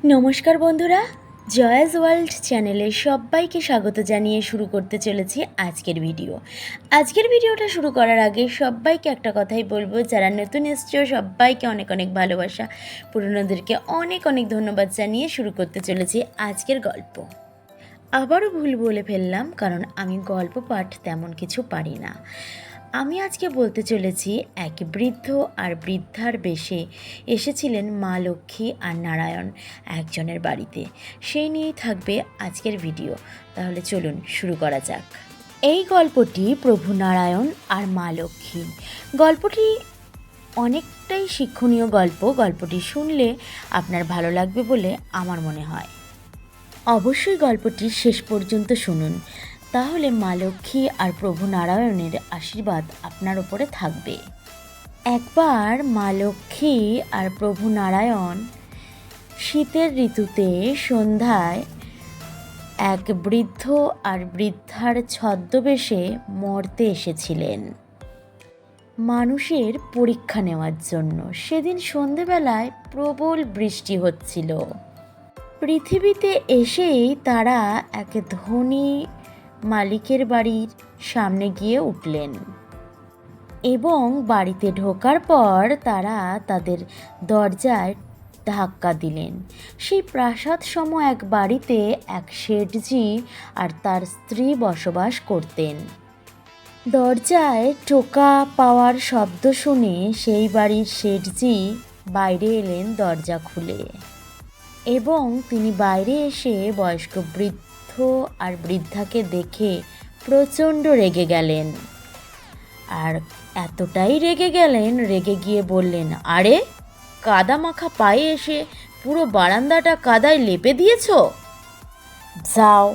নমস্কার বন্ধুরা, জয়াস ওয়ার্ল্ড চ্যানেলে সবাইকে স্বাগত জানিয়ে শুরু করতে চলেছি আজকের ভিডিওটা শুরু করার আগে সবাইকে একটা কথাই বলবো, যারা নতুন এসছো সবাইকে অনেক অনেক ভালোবাসা, পুরনোদেরকে অনেক অনেক ধন্যবাদ জানিয়ে শুরু করতে চলেছি আজকের গল্প। আবারও ভুল বলে ফেললাম, কারণ আমি গল্প পাঠ তেমন কিছু পারি না। আমি আজকে বলতে চলেছি, এক বৃদ্ধ আর বৃদ্ধার বেশে এসেছিলেন মা লক্ষ্মী আর নারায়ণ একজনের বাড়িতে। সেই নিয়েই থাকবে আজকের ভিডিও। তাহলে চলুন শুরু করা যাক। এই গল্পটি প্রভু নারায়ণ আর মা লক্ষ্মী। গল্পটি অনেকটাই শিক্ষণীয় গল্পটি শুনলে আপনার ভালো লাগবে বলে আমার মনে হয়। অবশ্যই গল্পটি শেষ পর্যন্ত শুনুন, তাহলে মা লক্ষ্মী আর প্রভু নারায়ণের আশীর্বাদ আপনার ওপরে থাকবে। একবার মা লক্ষ্মী আর প্রভু নারায়ণ শীতের ঋতুতে সন্ধ্যায় এক বৃদ্ধ আর বৃদ্ধার ছদ্মবেশে মর্তে এসেছিলেন মানুষের পরীক্ষা নেওয়ার জন্য। সেদিন সন্ধেবেলায় প্রবল বৃষ্টি হচ্ছিল। পৃথিবীতে এসেই তারা এক ধনী মালিকের বাড়ির সামনে গিয়ে উঠলেন এবং বাড়িতে ঢোকার পর তারা তাদের দরজায় ধাক্কা দিলেন। সেই প্রাসাদ সম এক বাড়িতে এক শেঠজি আর তার স্ত্রী বসবাস করতেন। দরজায় টোকা পাওয়ার শব্দ শুনে সেই বাড়ির শেঠজি বাইরে এলেন দরজা খুলে, এবং তিনি বাইরে এসে বয়স্ক বৃদ্ধ আর বৃদ্ধাকে দেখে প্রচণ্ড রেগে গেলেন। আর এতটাই রেগে গিয়ে বললেন, আরে কাদা মাখা পায়ে এসে পুরো বারান্দাটা কাদায় লেপে দিয়েছ? যাও,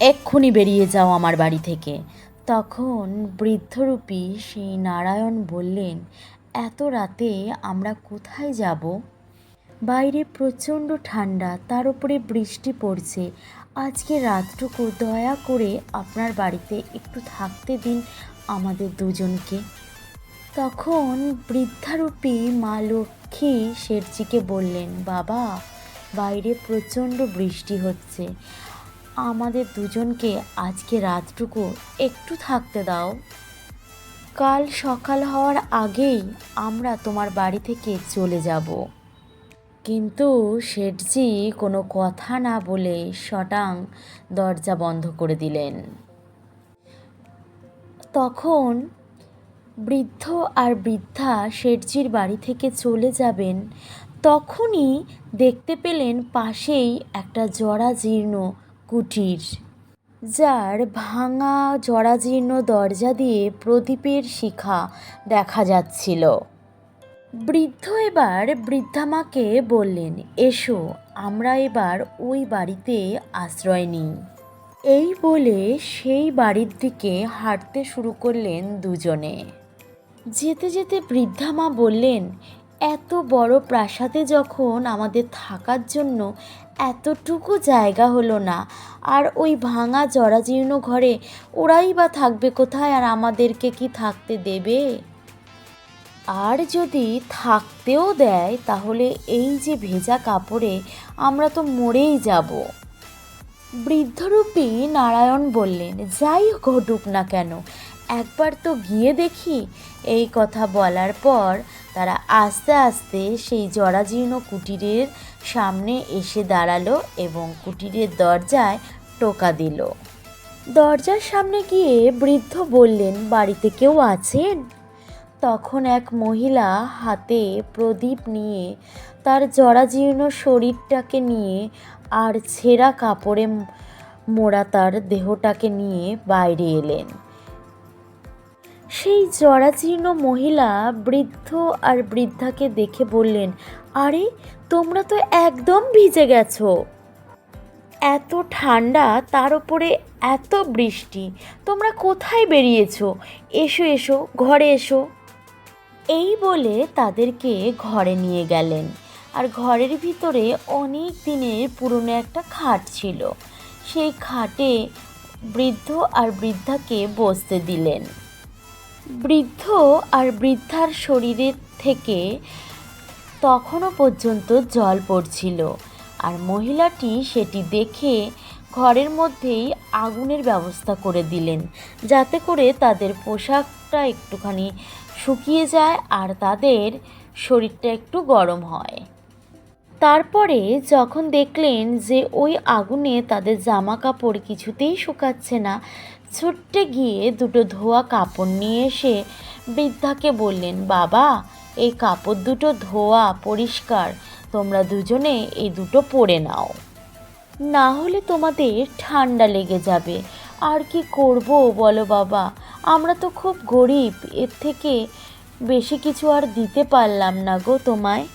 এক্ষুনি বেরিয়ে যাও আমার বাড়ি থেকে। তখন বৃদ্ধরূপী সেই নারায়ণ বললেন, এত রাতে আমরা কোথায় যাব? বাইরে প্রচণ্ড ঠান্ডা, তার উপরে বৃষ্টি পড়ছে। আজকে রাতটুকু দয়া করে আপনার বাড়িতে একটু থাকতে দিন আমাদের দুজনকে। তখন বৃদ্ধারূপী মা লক্ষ্মী শেঠজিকে বললেন, বাবা, বাইরে প্রচণ্ড বৃষ্টি হচ্ছে, আমাদের দুজনকে আজকে রাতটুকু একটু থাকতে দাও। কাল সকাল হওয়ার আগেই আমরা তোমার বাড়ি থেকে চলে যাব। কিন্তু শেঠজি কোনো কথা না বলে সটাং দরজা বন্ধ করে দিলেন। তখন বৃদ্ধ আর বৃদ্ধা শেঠজির বাড়ি থেকে চলে যাবেন, তখনই দেখতে পেলেন পাশেই একটা জরাজীর্ণ কুটির, যার ভাঙা জরাজীর্ণ দরজা দিয়ে প্রদীপের শিখা দেখা যাচ্ছিল। বৃদ্ধ এবার বৃদ্ধামাকে বললেন, এসো আমরা এবার ওই বাড়িতে আশ্রয় নিই। এই বলে সেই বাড়ির দিকে হাঁটতে শুরু করলেন দুজনে। যেতে যেতে বৃদ্ধামা বললেন, এত বড় প্রাসাদে যখন আমাদের থাকার জন্য এতটুকু জায়গা হলো না, আর ওই ভাঙা জরাজীর্ণ ঘরে ওরাই বা থাকবে কোথায়, আর আমাদেরকে কি থাকতে দেবে? আর যদি থাকতেও দেয় তাহলে এই যে ভেজা কাপড়ে আমরা তো মরেই যাব। বৃদ্ধরূপী নারায়ণ বললেন, যাই ঘটুক না কেন, একবার তো গিয়ে দেখি। এই কথা বলার পর তারা আস্তে আস্তে সেই জরাজীর্ণ কুটিরের সামনে এসে দাঁড়ালো এবং কুটিরের দরজায় টোকা দিল। দরজার সামনে গিয়ে বৃদ্ধ বললেন, বাড়িতে কেউ আছেন? তখন এক মহিলা হাতে প্রদীপ নিয়ে তার জরাজীর্ণ শরীরটাকে নিয়ে আর ছেঁড়া কাপড়ে মোড়া তার দেহটাকে নিয়ে বাইরে এলেন। সেই জরাজীর্ণ মহিলা বৃদ্ধ আর বৃদ্ধাকে দেখে বললেন, আরে তোমরা তো একদম ভিজে গেছো, এত ঠান্ডা, তার উপরে এত বৃষ্টি, তোমরা কোথায় বেরিয়েছো? এসো এসো, ঘরে এসো। এই বলে তাদেরকে ঘরে নিয়ে গেলেন। আর ঘরের ভিতরে অনেক দিনের পুরনো একটা খাট ছিল। সেই খাটে বৃদ্ধ আর বৃদ্ধাকে বসতে দিলেন। বৃদ্ধ আর বৃদ্ধার শরীরের থেকে তখনও পর্যন্ত জল পড়ছিল, আর মহিলাটি সেটি দেখে ঘরের মধ্যেই আগুনের ব্যবস্থা করে দিলেন, যাতে করে তাদের পোশাকটা একটুখানি শুকিয়ে যায় আর তাদের শরীরটা একটু গরম হয়। তারপরে যখন দেখলেন যে ওই আগুনে তাদের জামা কাপড় কিছুতেই শুকাচ্ছে না, ছুটে গিয়ে দুটো ধোয়া কাপড় নিয়ে এসে বৃদ্ধাকে বললেন, বাবা, এই কাপড় দুটো ধোয়া পরিষ্কার, তোমরা দুজনে এই দুটো পরে নাও, না হলে তোমাদের ঠান্ডা লেগে যাবে। আর কি করব বলো বাবা, আমরা তো খুব গরিব, এর থেকে বেশি কিছু আর দিতে পারলাম না গো তোমায়।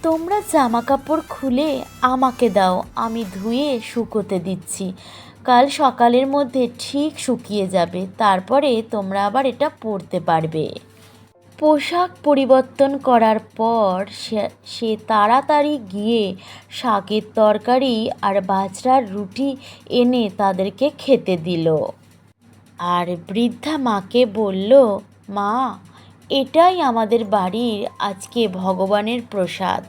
তোমরা জামা কাপড় খুলে আমাকে দাও, আমি ধুয়ে শুকোতে দিচ্ছি, কাল সকালের মধ্যে ঠিক শুকিয়ে যাবে, তারপরে তোমরা আবার এটা পরতে পারবে। পোশাক পরিবর্তন করার পর সে তাড়াতাড়ি গিয়ে শাকের তরকারি আর বাজরার রুটি এনে তাদেরকে খেতে দিল। আর বৃদ্ধা মাকে বলল, মা, এটাই আমাদের বাড়ির আজকে ভগবানের প্রসাদ।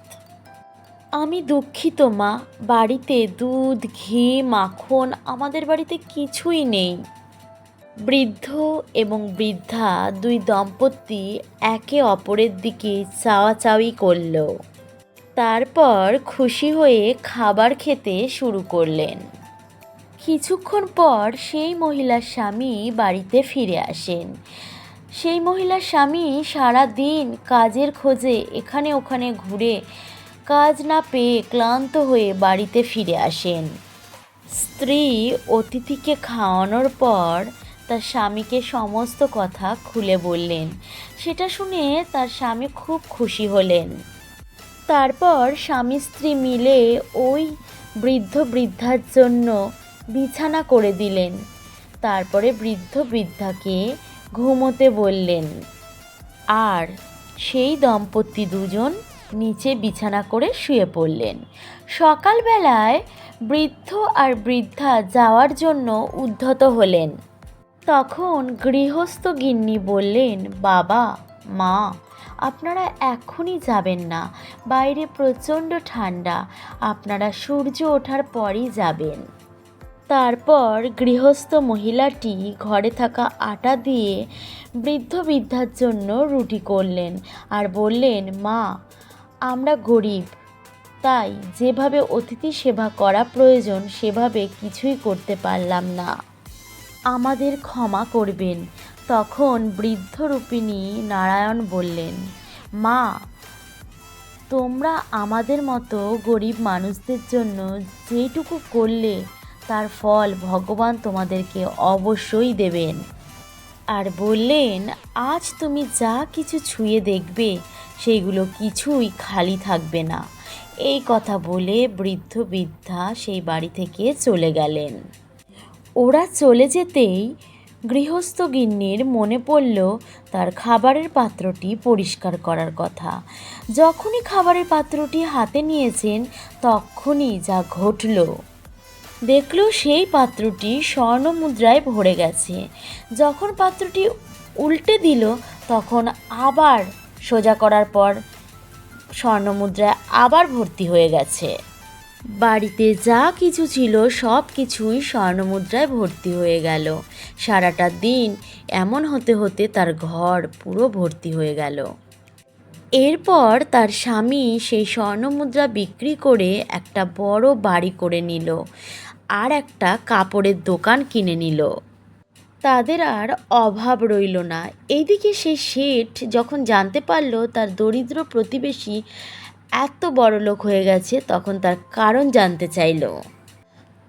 আমি দুঃখিত মা, বাড়িতে দুধ, ঘি, মাখন আমাদের বাড়িতে কিছুই নেই। বৃদ্ধ এবং বৃদ্ধা দুই দম্পতি একে অপরের দিকে চাওয়াচাওয়ি করল। তারপর খুশি হয়ে খাবার খেতে শুরু করলেন। কিছুক্ষণ পর সেই মহিলার স্বামী বাড়িতে ফিরে আসেন। সেই মহিলার স্বামী সারা দিন কাজের খোঁজে এখানে ওখানে ঘুরে কাজ না পেয়ে ক্লান্ত হয়ে বাড়িতে ফিরে আসেন। স্ত্রী অতিথিকে খাওয়ানোর পর তার স্বামীকে সমস্ত কথা খুলে বললেন। সেটা শুনে তার স্বামী খুব খুশি হলেন। তারপর স্বামী স্ত্রী মিলে ওই বৃদ্ধ বৃদ্ধার জন্য বিছানা করে দিলেন। তারপরে বৃদ্ধ বৃদ্ধাকে ঘুমোতে বললেন, আর সেই দম্পতি দুজন নিচে বিছানা করে শুয়ে পড়লেন। সকালবেলায় বৃদ্ধ আর বৃদ্ধা যাওয়ার জন্য উদ্ধত হলেন। তখন গৃহস্থ গিন্নি বললেন, বাবা, মা, আপনারা এখনই যাবেন না, বাইরে প্রচণ্ড ঠান্ডা, আপনারা সূর্য ওঠার পরই যাবেন। তারপর গৃহস্থ মহিলাটি ঘরে থাকা আটা দিয়ে বৃদ্ধ বৃদ্ধার জন্য রুটি করলেন আর বললেন, মা, আমরা গরিব, তাই যেভাবে অতিথি সেবা করা প্রয়োজন সেভাবে কিছুই করতে পারলাম না, আমাদের ক্ষমা করবেন। তখন বৃদ্ধ রূপিণী নারায়ণ বললেন, মা, তোমরা আমাদের মতো গরিব মানুষদের জন্য যেটুকু করলে তার ফল ভগবান তোমাদেরকে অবশ্যই দেবেন। আর বললেন, আজ তুমি যা কিছু ছুঁয়ে দেখবে সেইগুলো কিছুই খালি থাকবে না। এই কথা বলে বৃদ্ধ বৃদ্ধা সেই বাড়ি থেকে চলে গেলেন। ওরা চলে যেতেই গৃহস্থ গিন্নির মনে পড়ল তার খাবারের পাত্রটি পরিষ্কার করার কথা। যখনই খাবারের পাত্রটি হাতে নিয়েছেন তখনই যা ঘটল, দেখল সেই পাত্রটি স্বর্ণ মুদ্রায় ভরে গেছে। যখন পাত্রটি উল্টে দিল তখন আবার সোজা করার পর স্বর্ণ মুদ্রায় আবার ভর্তি হয়ে গেছে। বাড়িতে যা কিছু ছিল সব কিছুই স্বর্ণমুদ্রায় ভর্তি হয়ে গেল। সারাটা দিন এমন হতে হতে তার ঘর পুরো ভর্তি হয়ে গেল। এরপর তার স্বামী সেই স্বর্ণমুদ্রা বিক্রি করে একটা বড় বাড়ি করে নিল আর একটা কাপড়ের দোকান কিনে নিল। তাদের আর অভাব রইল না। এইদিকে সেই শেঠ যখন জানতে পারল তার দরিদ্র প্রতিবেশী এত বড়লোক হয়ে গেছে, তখন তার কারণ জানতে চাইল।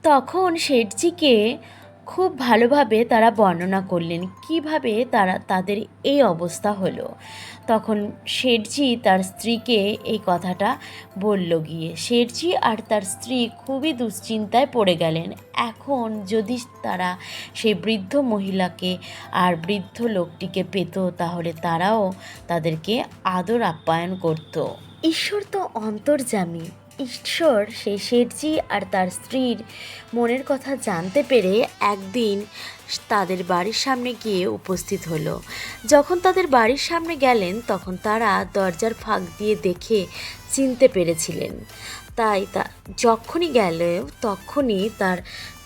তখন শেঠজিকে খুব ভালোভাবে তারা বর্ণনা করলেন কিভাবে তাদের এই অবস্থা হলো। তখন শেঠজি তার স্ত্রীকে এই কথাটা বলল গিয়ে। শেঠজি আর তার স্ত্রী খুবই দুশ্চিন্তায় পড়ে গেলেন। এখন যদি তারা সেই বৃদ্ধ মহিলাকে আর বৃদ্ধ লোকটিকে পেত তাহলে তারাও তাদেরকে আদর আপ্যায়ন করত। ঈশ্বর তো অন্তর্যামী। ঈশ্বর সেই শেঠজি আর তার স্ত্রীর মনের কথা জানতে পেরে একদিন তাদের বাড়ির সামনে গিয়ে উপস্থিত হলো। যখন তাদের বাড়ির সামনে গেলেন তখন তারা দরজার ফাঁক দিয়ে দেখে চিনতে পেরেছিলেন। তাই যখনই গেল তখনই তার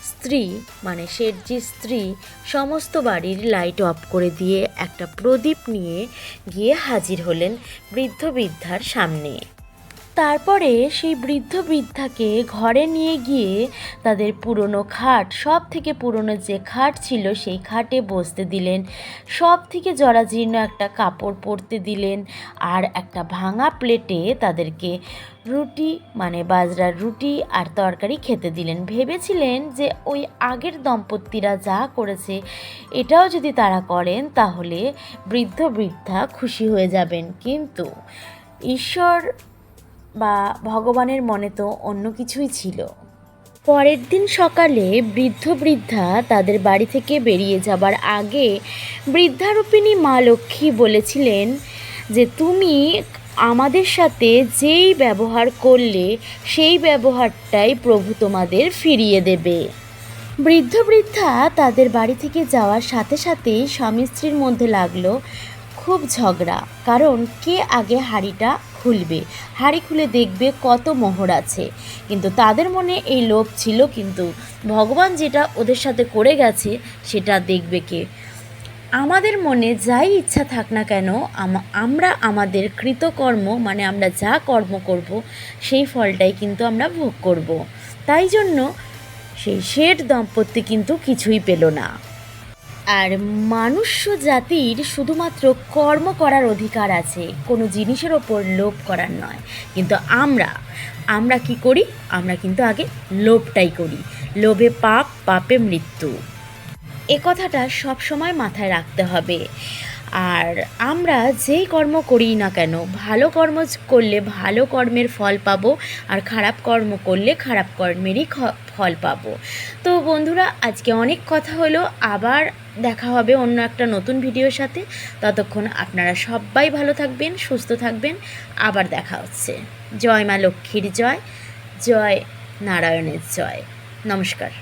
স্ত্রী মানে শেঠজির স্ত্রী সমস্ত বাড়ির লাইট অফ করে দিয়ে একটা প্রদীপ নিয়ে গিয়ে হাজির হলেন বৃদ্ধ বৃদ্ধার সামনে। তারপরে সেই বৃদ্ধ বৃদ্ধাকে ঘরে নিয়ে গিয়ে তাদের পুরনো খাট, সব থেকে পুরনো যে খাট ছিল সেই খাটে বসতে দিলেন, সব থেকে জরাজীর্ণ একটা কাপড় পরতে দিলেন, আর একটা ভাঙা প্লেটে তাদেরকে রুটি মানে বাজরার রুটি আর তরকারি খেতে দিলেন। ভেবেছিলেন যে ওই আগের দম্পতিরা যা করেছে এটাও যদি তারা করেন তাহলে বৃদ্ধ বৃদ্ধা খুশি হয়ে যাবেন, কিন্তু ঈশ্বর বা ভগবানের মনে তো অন্য কিছুই ছিল। পরের দিন সকালে বৃদ্ধ বৃদ্ধা তাদের বাড়ি থেকে বেরিয়ে যাবার আগে বৃদ্ধারূপিণী মা লক্ষ্মী বলেছিলেন যে তুমি আমাদের সাথে যেই ব্যবহার করলে সেই ব্যবহারটাই প্রভু তোমাদের ফিরিয়ে দেবে। বৃদ্ধ বৃদ্ধা তাদের বাড়ি থেকে যাওয়ার সাথে সাথেই স্বামী স্ত্রীর মধ্যে লাগলো খুব ঝগড়া, কারণ কে আগে হাঁড়িটা খুলবে, হাঁড়ি খুলে দেখবে কত মোহর আছে। কিন্তু তাদের মনে এই লোভ ছিল, কিন্তু ভগবান যেটা ওদের সাথে করে গেছে সেটা দেখবে কে। আমাদের মনে যাই ইচ্ছা থাক না কেন আমরা আমাদের কৃতকর্ম মানে আমরা যা কর্ম করব সেই ফলটাই কিন্তু আমরা ভোগ করব। তাই জন্য সেই শেঠ দম্পতি কিন্তু কিছুই পেল না। আর মনুষ্য জাতির শুধুমাত্র কর্ম করার অধিকার আছে, কোনো জিনিসের ওপর লোভ করার নয়। কিন্তু আমরা কি করি? আমরা কিন্তু আগে লোভটাই করি। লোভে পাপ, পাপে মৃত্যু। এ কথাটা সব সময় মাথায় রাখতে হবে। আর আমরা যেই কর্ম করি না কেন, ভালো কর্ম করলে ভালো কর্মের ফল পাবো, আর খারাপ কর্ম করলে খারাপ কর্মেরই ফল পাবো। তো বন্ধুরা, আজকে অনেক কথা হলো, আবার দেখা হবে অন্য একটা নতুন ভিডিওর সাথে। ততক্ষণ আপনারা সবাই ভালো থাকবেন, সুস্থ থাকবেন। আবার দেখা হচ্ছে। জয় মা লক্ষ্মীর জয়, জয় নারায়ণের জয়। নমস্কার।